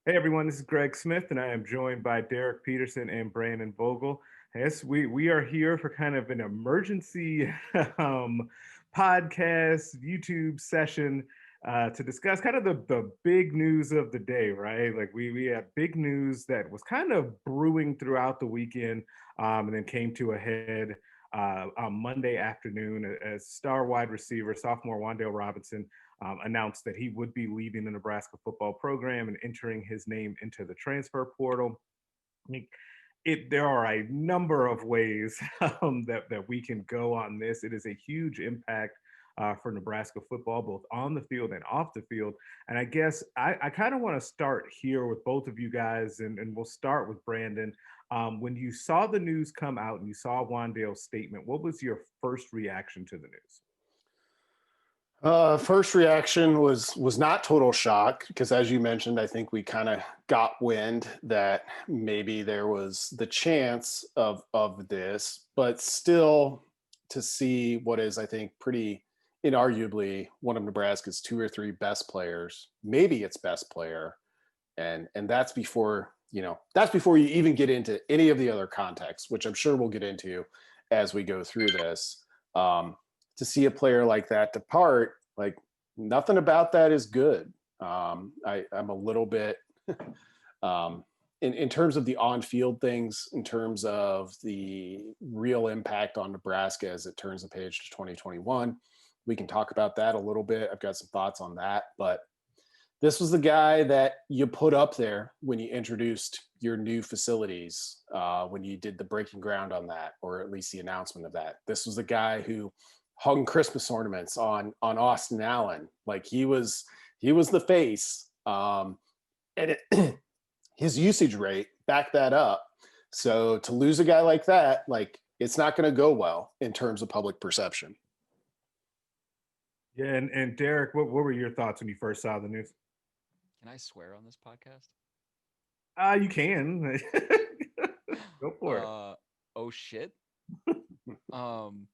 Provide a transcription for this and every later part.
Hey everyone, this is Greg Smith, and I am joined by Derek Peterson and Brandon Vogel. Yes, we are here for kind of an emergency um, podcast, YouTube session to discuss kind of the big news of the day, right? Like we had big news that was kind of brewing throughout the weekend, and then came to a head on Monday afternoon as star wide receiver, sophomore Wan'Dale Robinson announced that he would be leaving the Nebraska football program and entering his name into the transfer portal. I mean, there are a number of ways that we can go on this. It is a huge impact for Nebraska football, both on the field and off the field. And I guess I kind of want to start here with both of you guys, and we'll start with Brandon. When you saw the news come out and you saw Wan'Dale's statement, what was your first reaction to the news? First reaction was not total shock because, as you mentioned, I think we kind of got wind that maybe there was the chance of this, but still to see what is, I think, pretty inarguably one of Nebraska's two or three best players, maybe its best player, and that's before you even get into any of the other contexts, which I'm sure we'll get into as we go through this. To see a player like that depart, like nothing about that is good. I'm a little bit in terms of the on-field things, in terms of the real impact on Nebraska as it turns the page to 2021. We can talk about that a little bit. I've got some thoughts on that, but this was the guy that you put up there when you introduced your new facilities, when you did the breaking ground on that, or at least the announcement of that. This was the guy who hung Christmas ornaments on Austin Allen. Like he was the face, and his usage rate backed that up. So to lose a guy like that, like it's not going to go well in terms of public perception. Yeah, and Derek, what were your thoughts when you first saw the news? Can I swear on this podcast? You can go for it. Uh oh shit. Um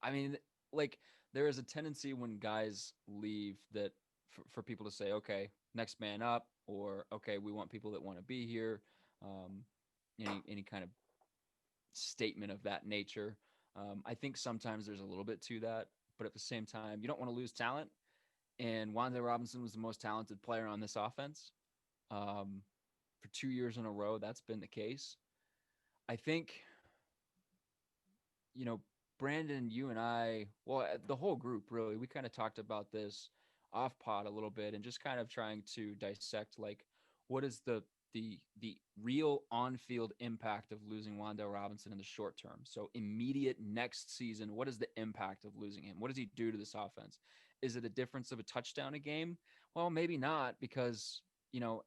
I mean, like there is a tendency when guys leave that for people to say, okay, next man up, or okay, we want people that want to be here. Um, any kind of statement of that nature. I think sometimes there's a little bit to that, but at the same time, you don't want to lose talent. And Wan'Dale Robinson was the most talented player on this offense. Um, for 2 years in a row, that's been the case. I think, you know, Brandon, you and I, well, the whole group really, we kind of talked about this off pod a little bit and just kind of trying to dissect like what is the real on-field impact of losing Wan'Dale Robinson in the short term. So immediate next season, what is the impact of losing him? What does he do to this offense? Is it a difference of a touchdown a game? Well, maybe not because, you know,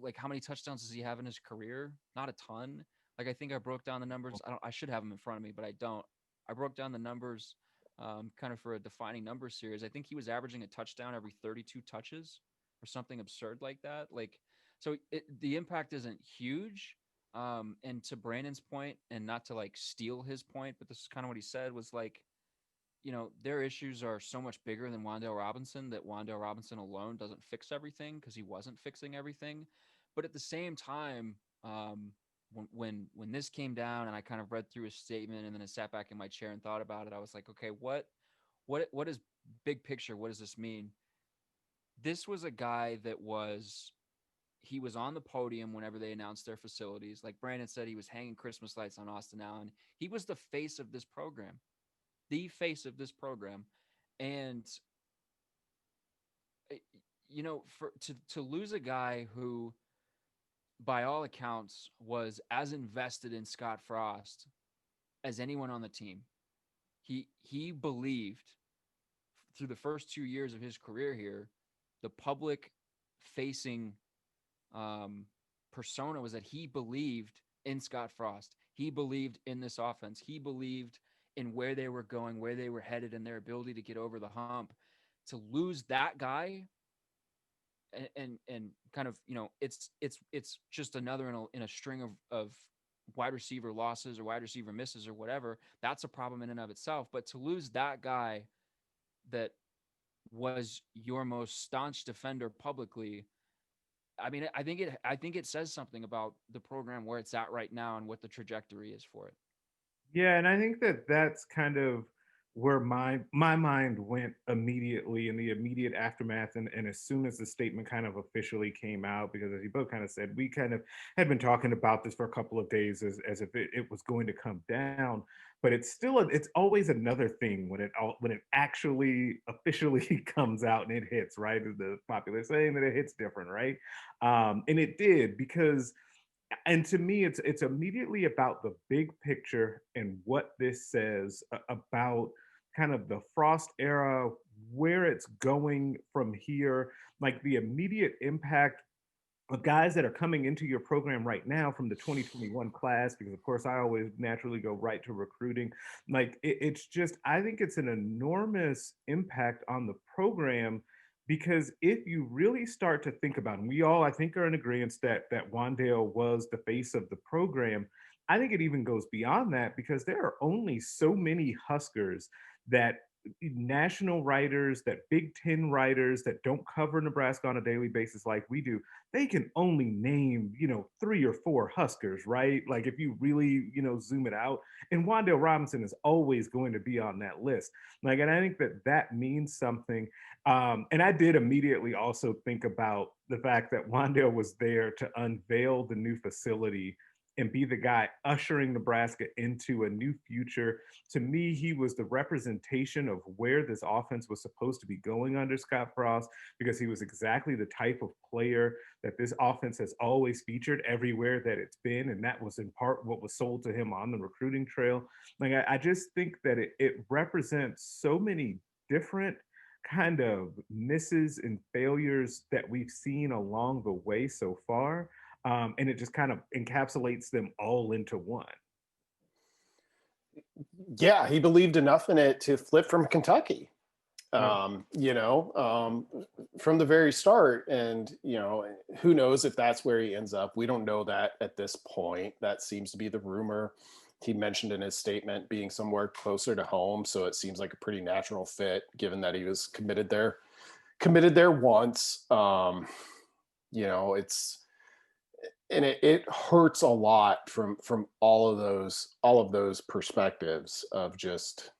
like how many touchdowns does he have in his career? Not a ton. Like I think I broke down the numbers. I should have them in front of me, but I don't. I broke down the numbers kind of for a defining number series. I think he was averaging a touchdown every 32 touches or something absurd like that. Like, so the impact isn't huge. And to Brandon's point, and not to like steal his point, but this is kind of what he said was like, you know, their issues are so much bigger than Wan'Dale Robinson that Wan'Dale Robinson alone doesn't fix everything because he wasn't fixing everything. But at the same time, when this came down and I kind of read through his statement and then I sat back in my chair and thought about it, I was like, okay, what is big picture? What does this mean? This was a guy that he was on the podium whenever they announced their facilities. Like Brandon said, he was hanging Christmas lights on Austin Allen. He was the face of this program, the face of this program. And eh, you know, for to lose a guy who by all accounts was as invested in Scott Frost as anyone on the team. He believed through the first 2 years of his career here, the public facing um, persona was that he believed in Scott Frost. He believed in this offense. He believed in where they were going, where they were headed, and their ability to get over the hump. To lose that guy and kind of, you know, it's just another in a string of wide receiver losses or wide receiver misses or whatever. That's a problem in and of itself. But to lose that guy that was your most staunch defender publicly, I mean, I think it says something about the program where it's at right now and what the trajectory is for it. Yeah, and I think that that's kind of where my mind went immediately in the immediate aftermath, and as soon as the statement kind of officially came out, because as you both kind of said, we kind of had been talking about this for a couple of days as if it was going to come down, but it's still it's always another thing when it actually officially comes out and it hits, right? The popular saying that it hits different, right? And it did, because and to me it's immediately about the big picture and what this says about kind of the Frost era, where it's going from here, like the immediate impact of guys that are coming into your program right now from the 2021 class, because of course I always naturally go right to recruiting. Like it's just, I think it's an enormous impact on the program, because if you really start to think about it, and we all I think are in agreement that Wan'Dale was the face of the program. I think it even goes beyond that, because there are only so many Huskers that national writers, that Big Ten writers that don't cover Nebraska on a daily basis like we do, they can only name, 3 or 4 Huskers, right? Like if you really, zoom it out. And Wan'Dale Robinson is always going to be on that list. Like, and I think that that means something. And I did immediately also think about the fact that Wan'Dale was there to unveil the new facility and be the guy ushering Nebraska into a new future. To me, he was the representation of where this offense was supposed to be going under Scott Frost, because he was exactly the type of player that this offense has always featured everywhere that it's been. And that was in part what was sold to him on the recruiting trail. Like, I just think that it represents so many different kind of misses and failures that we've seen along the way so far. And it just kind of encapsulates them all into one. Yeah, he believed enough in it to flip from Kentucky. Yeah. From the very start. And, who knows if that's where he ends up. We don't know that at this point. That seems to be the rumor. He mentioned in his statement being somewhere closer to home. So it seems like a pretty natural fit, given that he was committed there once. It's, and it hurts a lot from all of those perspectives of just,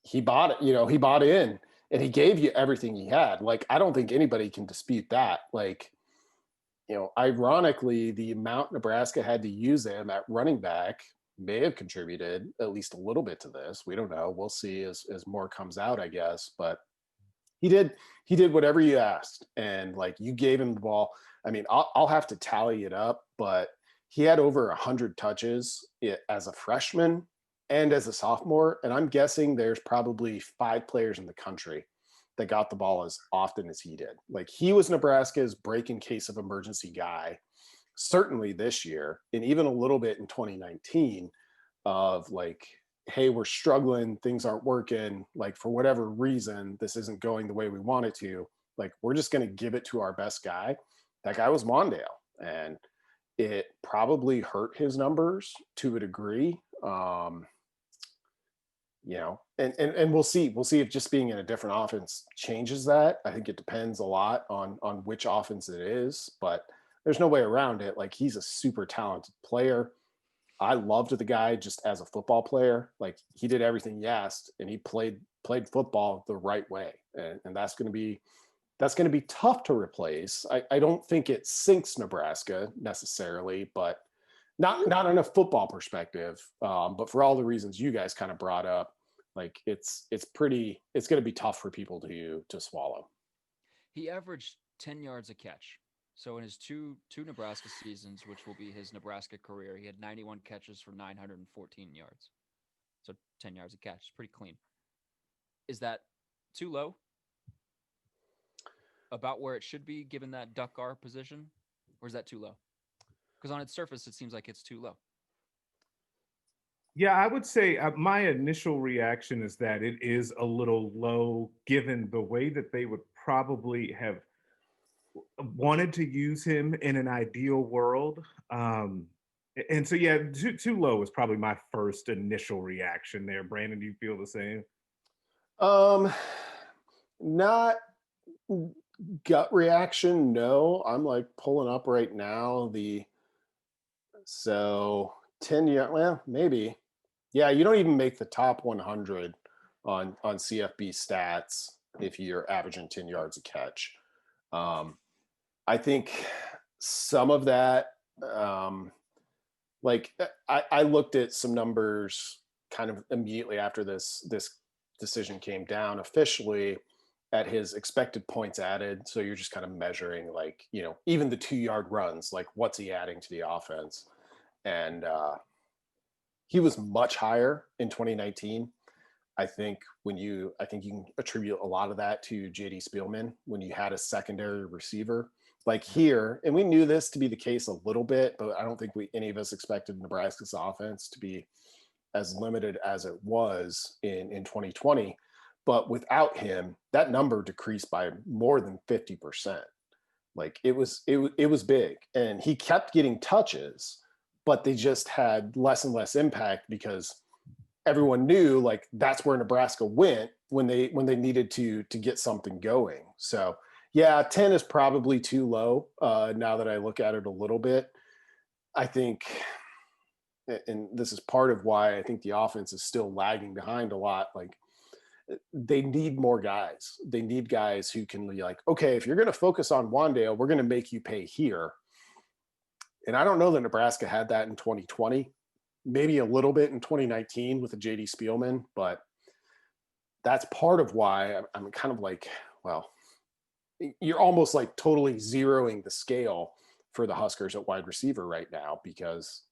he bought it, he bought in, and he gave you everything he had. Like, I don't think anybody can dispute that. Like, ironically, the amount Nebraska had to use him at running back may have contributed at least a little bit to this. We don't know. We'll see as more comes out, I guess. But he did whatever you asked, and like, you gave him the ball. I mean, I'll have to tally it up, but he had over 100 touches as a freshman and as a sophomore, and I'm guessing there's probably 5 players in the country that got the ball as often as he did. Like, he was Nebraska's break in case of emergency guy, certainly this year, and even a little bit in 2019, of like, hey, we're struggling, things aren't working, like, for whatever reason, this isn't going the way we want it to. Like, we're just going to give it to our best guy. That guy was Wan'Dale, and it probably hurt his numbers to a degree. And we'll see if just being in a different offense changes that. I think it depends a lot on which offense it is, but there's no way around it. Like, he's a super talented player. I loved the guy just as a football player. Like, he did everything he asked, and he played football the right way. And that's going to be tough to replace. I don't think it sinks Nebraska necessarily, but not in a football perspective. But for all the reasons you guys kind of brought up, like, it's going to be tough for people to swallow. He averaged 10 yards a catch. So in his two Nebraska seasons, which will be his Nebraska career, he had 91 catches for 914 yards. So 10 yards a catch, pretty clean. Is that too low? About where it should be, given that duck R position, or is that too low? Because on its surface, it seems like it's too low. Yeah, I would say my initial reaction is that it is a little low, given the way that they would probably have wanted to use him in an ideal world. And so, yeah, too low is probably my first initial reaction there. Brandon, do you feel the same? Um, not Gut reaction, no. I'm like pulling up right now. So 10 year, well, maybe. Yeah, you don't even make the top 100 on CFB stats if you're averaging 10 yards a catch. Um, I think some of that, I looked at some numbers kind of immediately after this decision came down officially at his expected points added. So you're just kind of measuring, like, even the 2 yard runs, like what's he adding to the offense? And he was much higher in 2019. I think you can attribute a lot of that to JD Spielman when you had a secondary receiver like here. And we knew this to be the case a little bit, but I don't think any of us expected Nebraska's offense to be as limited as it was in 2020. But without him, that number decreased by more than 50%. Like it was big, and he kept getting touches, but they just had less and less impact because everyone knew, like, that's where Nebraska went when they needed to get something going. So yeah, 10 is probably too low. Now that I look at it a little bit, I think, and this is part of why I think the offense is still lagging behind a lot. Like, they need more guys. They need guys who can be like, okay, if you're going to focus on Wan'Dale, we're going to make you pay here. And I don't know that Nebraska had that in 2020, maybe a little bit in 2019 with the JD Spielman, but that's part of why I'm kind of like, well, you're almost like totally zeroing the scale for the Huskers at wide receiver right now, because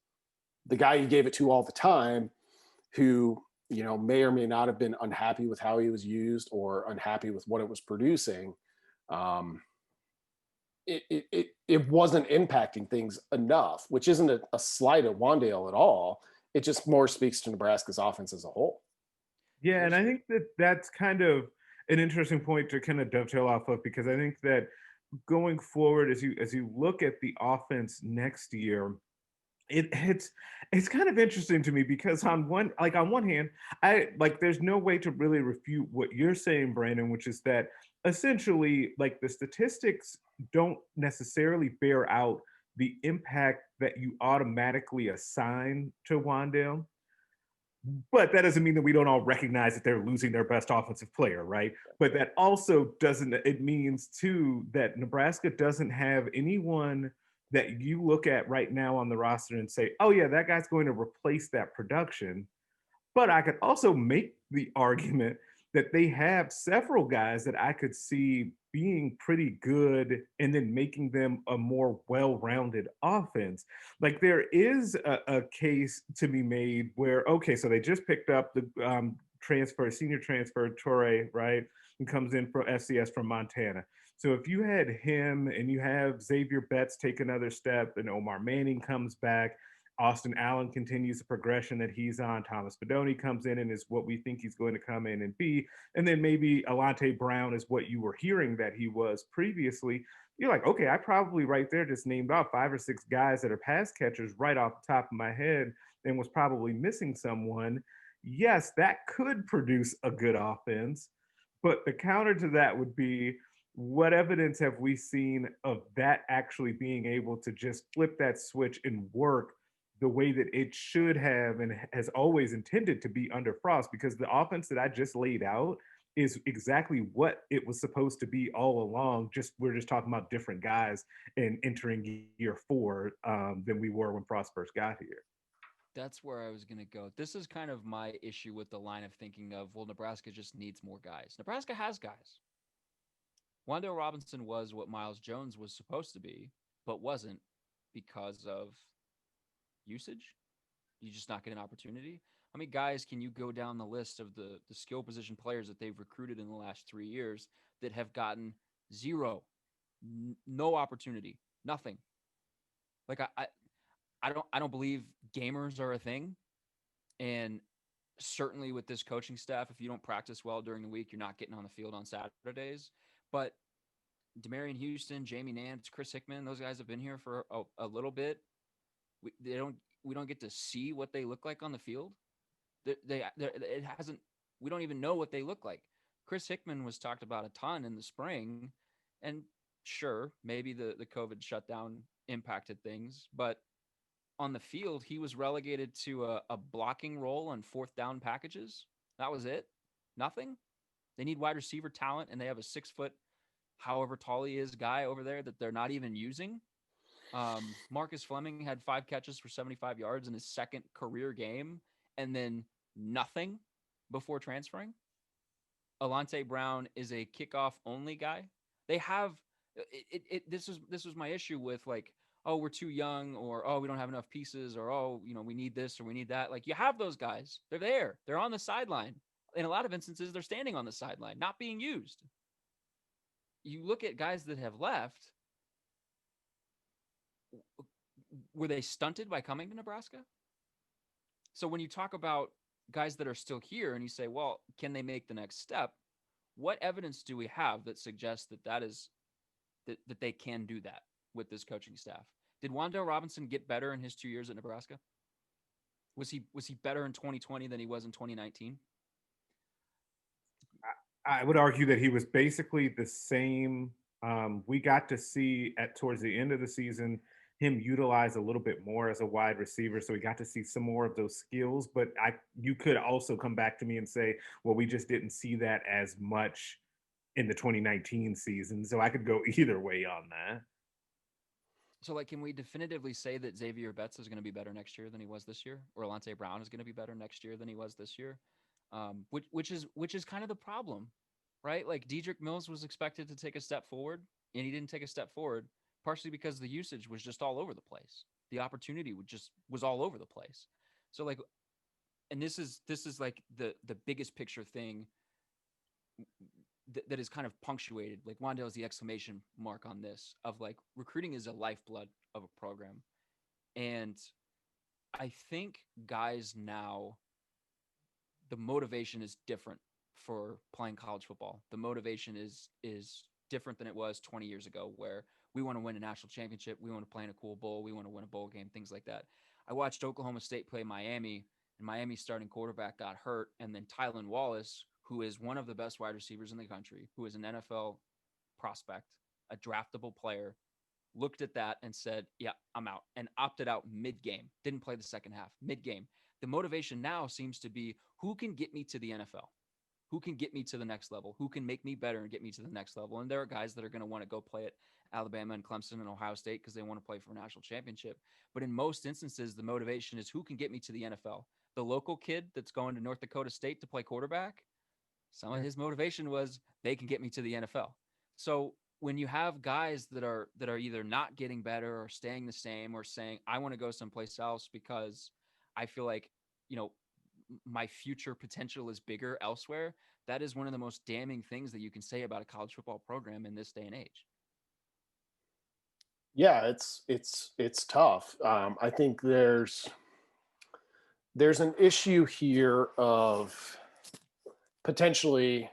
the guy you gave it to all the time, who, may or may not have been unhappy with how he was used or unhappy with what it was producing, um, it wasn't impacting things enough, which isn't a slight at Wan'Dale at all. It just more speaks to Nebraska's offense as a whole. Yeah, and There's I think that that's kind of an interesting point to kind of dovetail off of, because I think that going forward, as you look at the offense next year, it's kind of interesting to me, because on one hand, I like there's no way to really refute what you're saying, Brandon, which is that essentially, like, the statistics don't necessarily bear out the impact that you automatically assign to Wandale. But that doesn't mean that we don't all recognize that they're losing their best offensive player, right? But that also doesn't, it means too that Nebraska doesn't have anyone that you look at right now on the roster and say, oh, yeah, that guy's going to replace that production. But I could also make the argument that they have several guys that I could see being pretty good and then making them a more well-rounded offense. Like, there is a case to be made where, okay, so they just picked up the senior transfer Torre, right? And comes in for FCS from Montana. So if you had him and you have Xavier Betts take another step and Omar Manning comes back, Austin Allen continues the progression that he's on. Thomas Fedoni comes in and is what we think he's going to come in and be. And then maybe Alante Brown is what you were hearing that he was previously. You're like, okay, I probably right there just named off 5 or 6 guys that are pass catchers right off the top of my head, and was probably missing someone. Yes, that could produce a good offense. But the counter to that would be, what evidence have we seen of that actually being able to just flip that switch and work the way that it should have and has always intended to be under Frost? Because the offense that I just laid out is exactly what it was supposed to be all along. Just we're just talking about different guys and entering year 4 than we were when Frost first got here. That's where I was going to go. This is kind of my issue with the line of thinking of, well, Nebraska just needs more guys. Nebraska has guys. Wan'Dale Robinson was what Miles Jones was supposed to be, but wasn't because of usage. You just not get an opportunity. How many guys can you go down the list of the skill position players that they've recruited in the last 3 years that have gotten zero, no opportunity, nothing? Like I don't believe gamers are a thing, and certainly with this coaching staff, if you don't practice well during the week, you're not getting on the field on Saturdays. But Demarion Houston, Jamie Nance, Chris Hickman, those guys have been here for a little bit. We don't get to see what they look like on the field. It hasn't. We don't even know what they look like. Chris Hickman was talked about a ton in the spring, And sure, maybe the COVID shutdown impacted things, but on the field, he was relegated to a blocking role on fourth down packages. That was it. Nothing. They need wide receiver talent, and they have a 6 foot, however tall he is, guy over there that they're not even using. Marcus Fleming had 5 catches for 75 yards in his second career game, and then nothing before transferring. Alante Brown is a kickoff only guy. They have this was my issue with, like, oh, we're too young, or oh, we don't have enough pieces, or oh, we need this or we need that. Like, you have those guys. They're there. They're on the sideline. In a lot of instances, they're standing on the sideline, not being used. You look at guys that have left. Were they stunted by coming to Nebraska? So when you talk about guys that are still here and you say, well, can they make the next step? What evidence do we have that suggests that they can do that with this coaching staff? Did Wan'Dale Robinson get better in his 2 years at Nebraska? Was he better in 2020 than he was in 2019? I would argue that he was basically the same. We got to see towards the end of the season him utilize a little bit more as a wide receiver, so we got to see some more of those skills. But you could also come back to me and say, well, we just didn't see that as much in the 2019 season. So I could go either way on that. So, like, can we definitively say that Xavier Betts is going to be better next year than he was this year, or Alante Brown is going to be better next year than he was this year? Which is kind of the problem, right? Like, Dedrick Mills was expected to take a step forward, and he didn't take a step forward, partially because the usage was just all over the place. The opportunity was all over the place. So, like, and this is like the biggest picture thing that is kind of punctuated. Like, Wan'Dale is the exclamation mark on this, of like, recruiting is a lifeblood of a program. And I think guys now, the motivation is different for playing college football. The motivation is different than it was 20 years ago, where we want to win a national championship, we want to play in a cool bowl, we want to win a bowl game, things like that. I watched Oklahoma State play Miami, and Miami's starting quarterback got hurt, and then Tylan Wallace, who is one of the best wide receivers in the country, who is an NFL prospect, a draftable player, looked at that and said, yeah, I'm out, and opted out mid-game. Didn't play the second half, mid-game. The motivation now seems to be, who can get me to the NFL? Who can get me to the next level? Who can make me better and get me to the next level? And there are guys that are going to want to go play at Alabama and Clemson and Ohio State because they want to play for a national championship. But in most instances, the motivation is, who can get me to the NFL? The local kid that's going to North Dakota State to play quarterback, some of his motivation was, they can get me to the NFL. So when you have guys that are either not getting better or staying the same, or saying, I want to go someplace else because I feel like, my future potential is bigger elsewhere, that is one of the most damning things that you can say about a college football program in this day and age. Yeah, it's tough. I think there's an issue here of potentially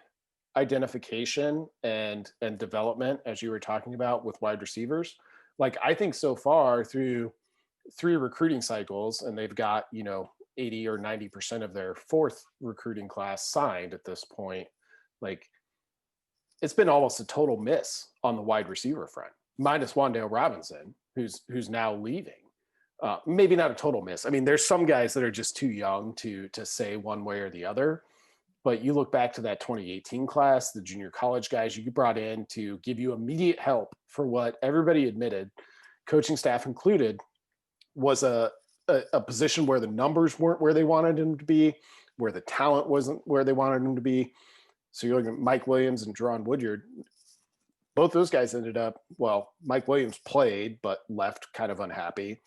identification and development, as you were talking about with wide receivers. Like, I think so far through 3 recruiting cycles, and they've got 80 or 90% of their 4th recruiting class signed at this point, like, it's been almost a total miss on the wide receiver front, minus Wan'Dale Robinson, who's now leaving. Maybe not a total miss. I mean, there's some guys that are just too young to say one way or the other. But you look back to that 2018 class, the junior college guys you brought in to give you immediate help for what everybody admitted, coaching staff included, was a position where the numbers weren't where they wanted them to be, where the talent wasn't where they wanted them to be. So you're looking at Mike Williams and Jerron Woodyard. Both those guys ended up, well, Mike Williams played but left kind of unhappy.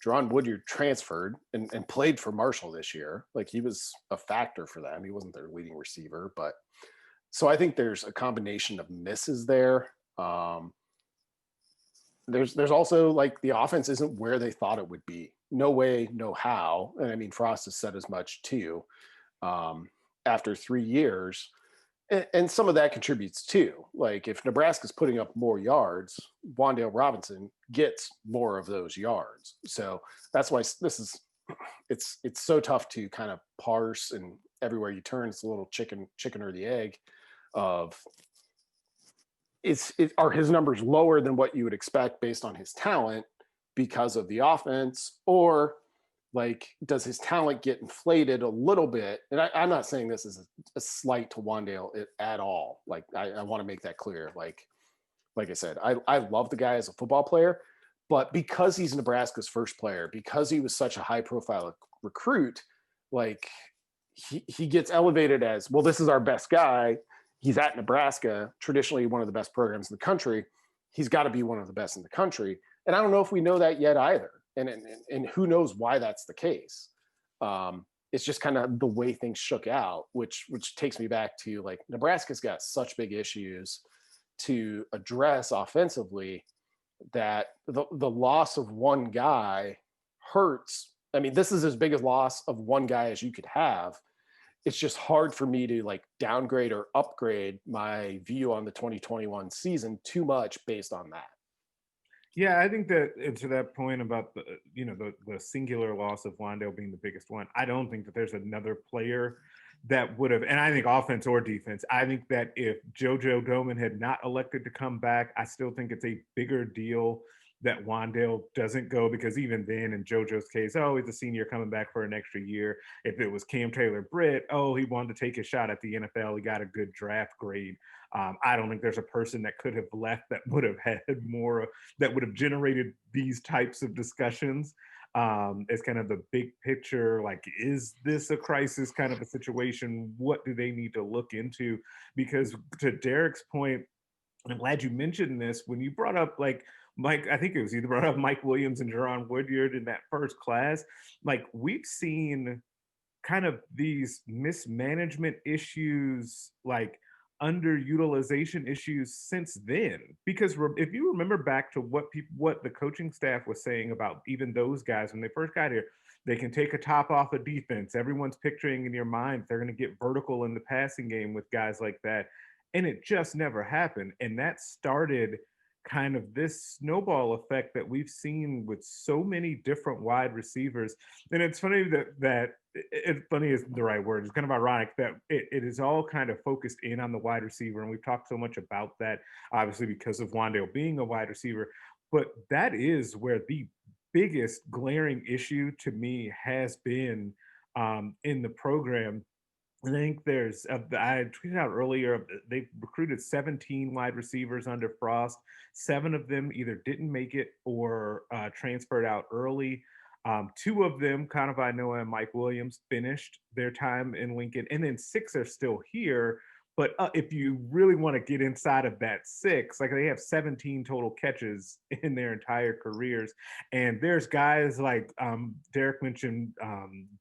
Jerron Woodyard transferred and played for Marshall this year. Like, he was a factor for them. He wasn't their leading receiver, but so I think there's a combination of misses there. There's also, like, the offense isn't where they thought it would be. No way, no how. And I mean, Frost has said as much too. After 3 years, and some of that contributes too. Like, if Nebraska's putting up more yards, Wan'Dale Robinson gets more of those yards. So that's why it's so tough to kind of parse, and everywhere you turn, it's a little chicken or the egg of, are his numbers lower than what you would expect based on his talent because of the offense, or like does his talent get inflated a little bit? And I'm not saying this is a slight to Wan'Dale at all. Like I want to make that clear. Like I said, I love the guy as a football player, but because he's Nebraska's first player, because he was such a high profile recruit, like he gets elevated as, well, this is our best guy. He's at Nebraska, traditionally one of the best programs in the country. He's got to be one of the best in the country. And I don't know if we know that yet either. And who knows why that's the case. It's just kind of the way things shook out, which takes me back to like Nebraska's got such big issues to address offensively that the loss of one guy hurts. I mean, this is as big a loss of one guy as you could have. It's just hard for me to like downgrade or upgrade my view on the 2021 season too much based on that. Yeah, I think that to that point about the singular loss of Wan'Dale being the biggest one, I don't think that there's another player that would have, and I think offense or defense, I think that if JoJo Domann had not elected to come back, I still think it's a bigger deal that Wan'Dale doesn't go, because even then in JoJo's case, oh, he's a senior coming back for an extra year. If it was Cam Taylor-Britt, oh, he wanted to take a shot at the NFL, he got a good draft grade. I don't think there's a person that could have left that would have had more, that would have generated these types of discussions. It's kind of the big picture, like, is this a crisis kind of a situation? What do they need to look into? Because to Derek's point, and I'm glad you mentioned this, when you brought up like Mike, I think it was either brought up Mike Williams and Jerron Woodyard in that first class, like we've seen kind of these mismanagement issues, like underutilization issues since then. Because if you remember back to what the coaching staff was saying about even those guys when they first got here, they can take a top off of defense. Everyone's picturing in your mind they're going to get vertical in the passing game with guys like that. And it just never happened. And that started kind of this snowball effect that we've seen with so many different wide receivers. And it's funny that it's funny is the right word. It's kind of ironic that it is all kind of focused in on the wide receiver. And we've talked so much about that, obviously, because of Wan'Dale being a wide receiver. But that is where the biggest glaring issue to me has been in the program. I think there's, I tweeted out earlier, they recruited 17 wide receivers under Frost. 7 of them either didn't make it or transferred out early. 2 of them, Kanawai Noah and Mike Williams, finished their time in Lincoln. And then 6 are still here. But if you really want to get inside of that 6, like they have 17 total catches in their entire careers. And there's guys like Derek mentioned,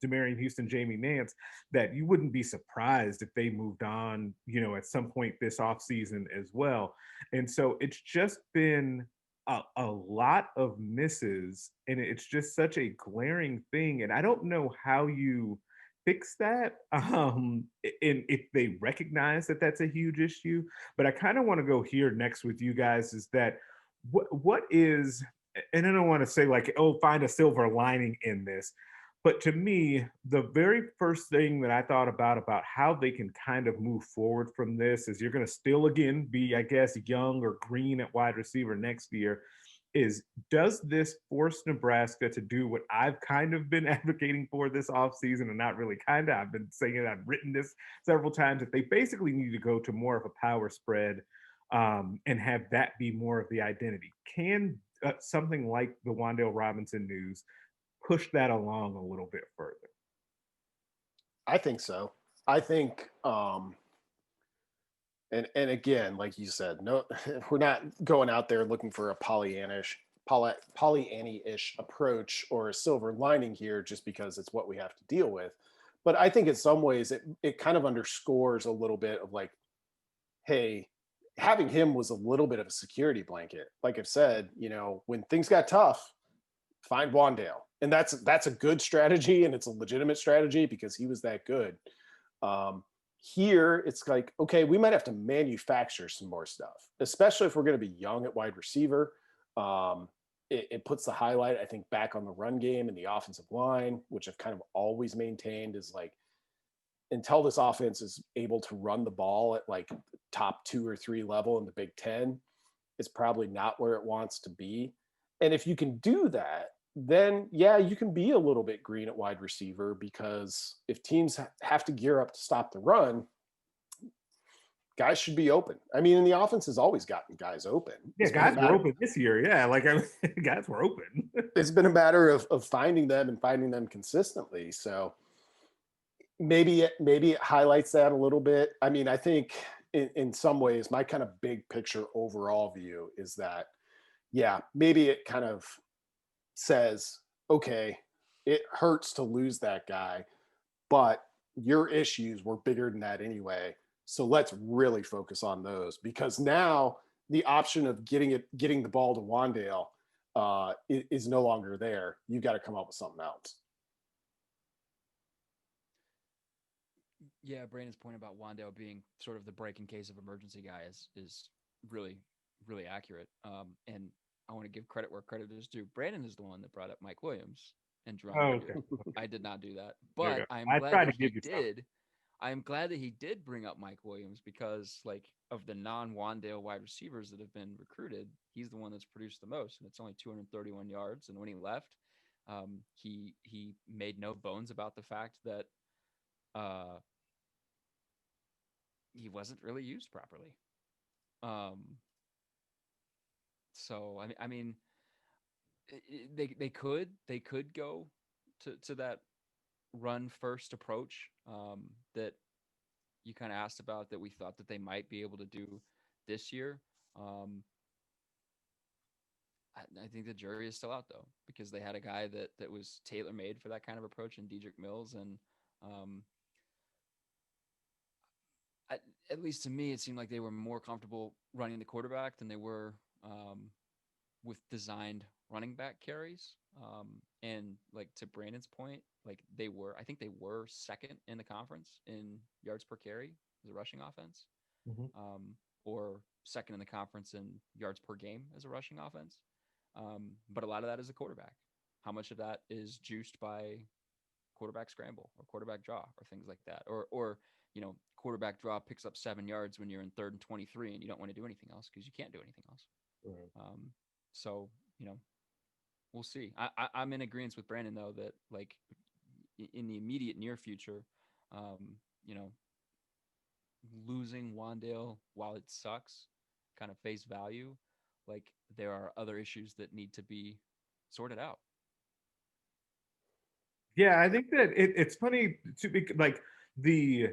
Demarion Houston, Jamie Nance, that you wouldn't be surprised if they moved on, at some point this offseason as well. And so it's just been a lot of misses, and it's just such a glaring thing. And I don't know how you fix that, and if they recognize that that's a huge issue. But I kind of want to go here next with you guys, is that what is, and I don't want to say like, oh, find a silver lining in this, but to me, the very first thing that I thought about how they can kind of move forward from this is, you're going to still again be, I guess, young or green at wide receiver next year, is, does this force Nebraska to do what I've kind of been advocating for this offseason, and not really kind of, I've been saying it, I've written this several times, that they basically need to go to more of a power spread and have that be more of the identity. Can something like the Wan'Dale Robinson news push that along a little bit further? I think so. I think and again, like you said, no, we're not going out there looking for a Pollyannish approach or a silver lining here just because it's what we have to deal with. But I think in some ways it kind of underscores a little bit of like, hey, having him was a little bit of a security blanket. Like I've said, when things got tough, find Wan'Dale. And that's a good strategy, and it's a legitimate strategy because he was that good. Here, it's like, okay, we might have to manufacture some more stuff, especially if we're going to be young at wide receiver. It puts the highlight, I think, back on the run game and the offensive line, which I've kind of always maintained is like, until this offense is able to run the ball at like top 2 or 3 level in the Big Ten, it's probably not where it wants to be. And if you can do that, then yeah, you can be a little bit green at wide receiver, because if teams have to gear up to stop the run, guys should be open. I mean, and the offense has always gotten guys open. Yeah, guys were open this year. Yeah, like guys were open. It's been a matter of finding them and finding them consistently. So maybe it highlights that a little bit. I mean, I think in some ways, my kind of big picture overall view is that, yeah, maybe it kind of says, okay, it hurts to lose that guy, but your issues were bigger than that anyway. So let's really focus on those, because now the option of getting the ball to Wan'Dale is no longer there. You got to come up with something else. Yeah, Brandon's point about Wan'Dale being sort of the break in case of emergency guy is really, really accurate. And I want to give credit where credit is due. Brandon is the one that brought up Mike Williams and Jerome. Oh, okay. I did not do that, but I'm I glad tried that to give he you did. I'm glad that he did bring up Mike Williams, because like of the non-Wan'Dale wide receivers that have been recruited, he's the one that's produced the most, and it's only 231 yards. And when he left, he made no bones about the fact that he wasn't really used properly. So I mean, they could go to that run first approach that you kind of asked about, that we thought that they might be able to do this year. I think the jury is still out, though, because they had a guy that was tailor made for that kind of approach in Dedrick Mills, and at least to me, it seemed like they were more comfortable running the quarterback than they were with designed running back carries. And like to Brandon's point, like I think they were second in the conference in yards per carry as a rushing offense, or second in the conference in yards per game as a rushing offense. But a lot of that is a quarterback. How much of that is juiced by quarterback scramble or quarterback draw or things like that, or quarterback draw picks up 7 yards when you're in 3rd and 23 and you don't want to do anything else because you can't do anything else. Right. So we'll see. I'm in agreement with Brandon, though, that like in the immediate near future, losing Wan'Dale, while it sucks, kind of face value, like there are other issues that need to be sorted out. Yeah, I think that it's funny to be like the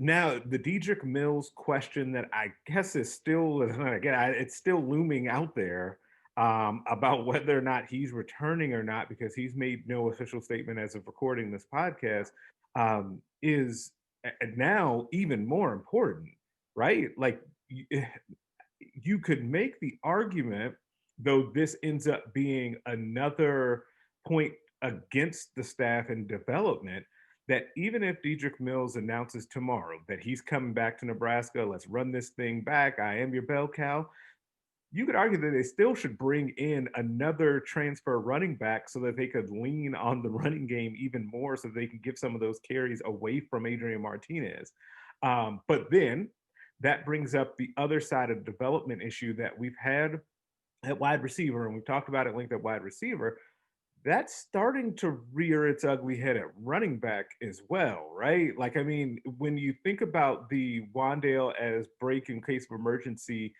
Dedrick Mills question that I guess is still, again, it's still looming out there about whether or not he's returning or not, because he's made no official statement as of recording this podcast, is now even more important, right? Like you could make the argument, though this ends up being another point against the staff and development, that even if Dedrick Mills announces tomorrow that he's coming back to Nebraska, let's run this thing back, I am your bell cow, you could argue that they still should bring in another transfer running back so that they could lean on the running game even more, so they can give some of those carries away from Adrian Martinez. But then that brings up the other side of the development issue that we've had at wide receiver, and we've talked about it linked at wide receiver. That's starting to rear its ugly head at running back as well, right? Like, I mean, when you think about the Wan'Dale as break in case of emergency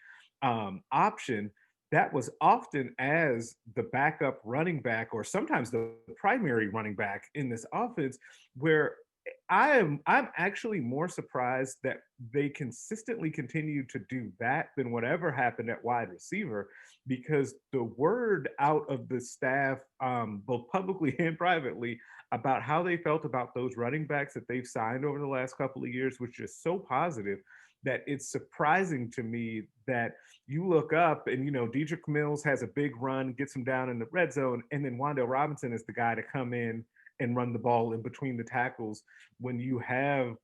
option, that was often as the backup running back, or sometimes the primary running back in this offense, where I'm actually more surprised that they consistently continue to do that than whatever happened at wide receiver, because the word out of the staff, both publicly and privately, about how they felt about those running backs that they've signed over the last couple of years was just so positive that it's surprising to me that you look up and, Dedrick Mills has a big run, gets him down in the red zone, and then Wan'Dale Robinson is the guy to come in and run the ball in between the tackles, when you have,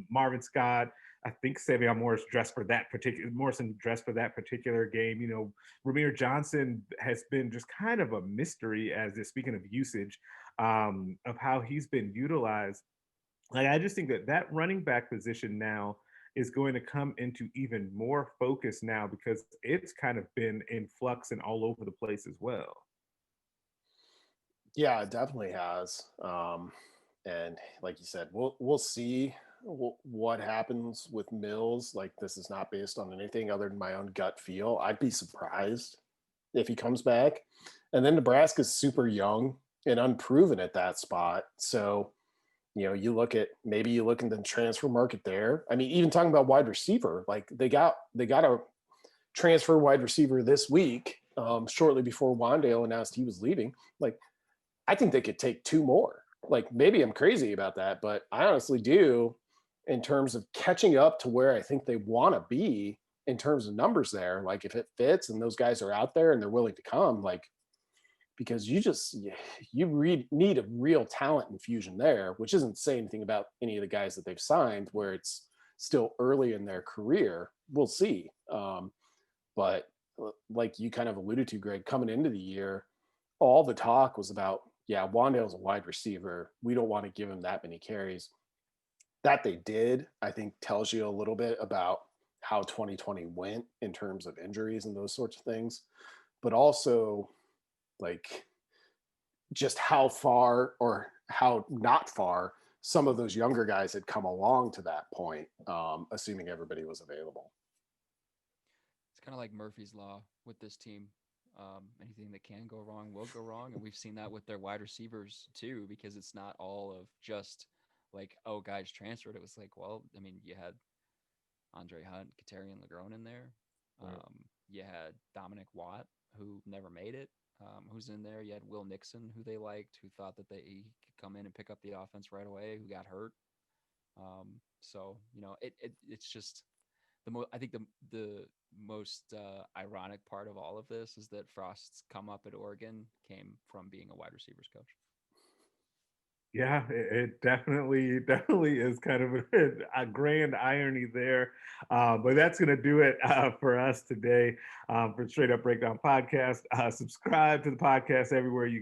Marvin Scott, I think Savion Morrison dressed for that particular game. Ramir Johnson has been just kind of a mystery, as is, speaking of usage. of how he's been utilized. Like, I just think that that running back position now is going to come into even more focus now because it's kind of been in flux and all over the place as well. Yeah, it definitely has. And like you said, we'll see what happens with Mills. Like, this is not based on anything other than my own gut feel. I'd be surprised if he comes back. And then Nebraska's super young and unproven at that spot. So, you look at, maybe you look in the transfer market there. I mean, even talking about wide receiver, like they got a transfer wide receiver this week, shortly before Wan'Dale announced he was leaving. Like, I think they could take two more. Like, maybe I'm crazy about that, but I honestly do, in terms of catching up to where I think they want to be in terms of numbers there. Like, if it fits and those guys are out there and they're willing to come, like, because need a real talent infusion there, which isn't saying anything about any of the guys that they've signed where it's still early in their career. We'll see. But like you kind of alluded to, Greg, coming into the year, all the talk was about, yeah, Wan'Dale's a wide receiver. We don't want to give him that many carries. That they did, I think, tells you a little bit about how 2020 went in terms of injuries and those sorts of things. But also, like, just how far or how not far some of those younger guys had come along to that point, assuming everybody was available. It's kind of like Murphy's Law with this team. Anything that can go wrong will go wrong. And we've seen that with their wide receivers too, because it's not all of just like, oh, guys transferred. It was like, well, I mean, you had Andre Hunt, Katarian Legron in there. Right. You had Dominic Watt, who never made it, who's in there. You had Will Nixon, who they liked, who thought that he could come in and pick up the offense right away, who got hurt. So, it's just I think the most ironic part of all of this is that Frost's come up at Oregon came from being a wide receivers coach. Yeah, it definitely is kind of a grand irony there. But that's going to do it for us today for Straight Up Breakdown Podcast. Subscribe to the podcast everywhere you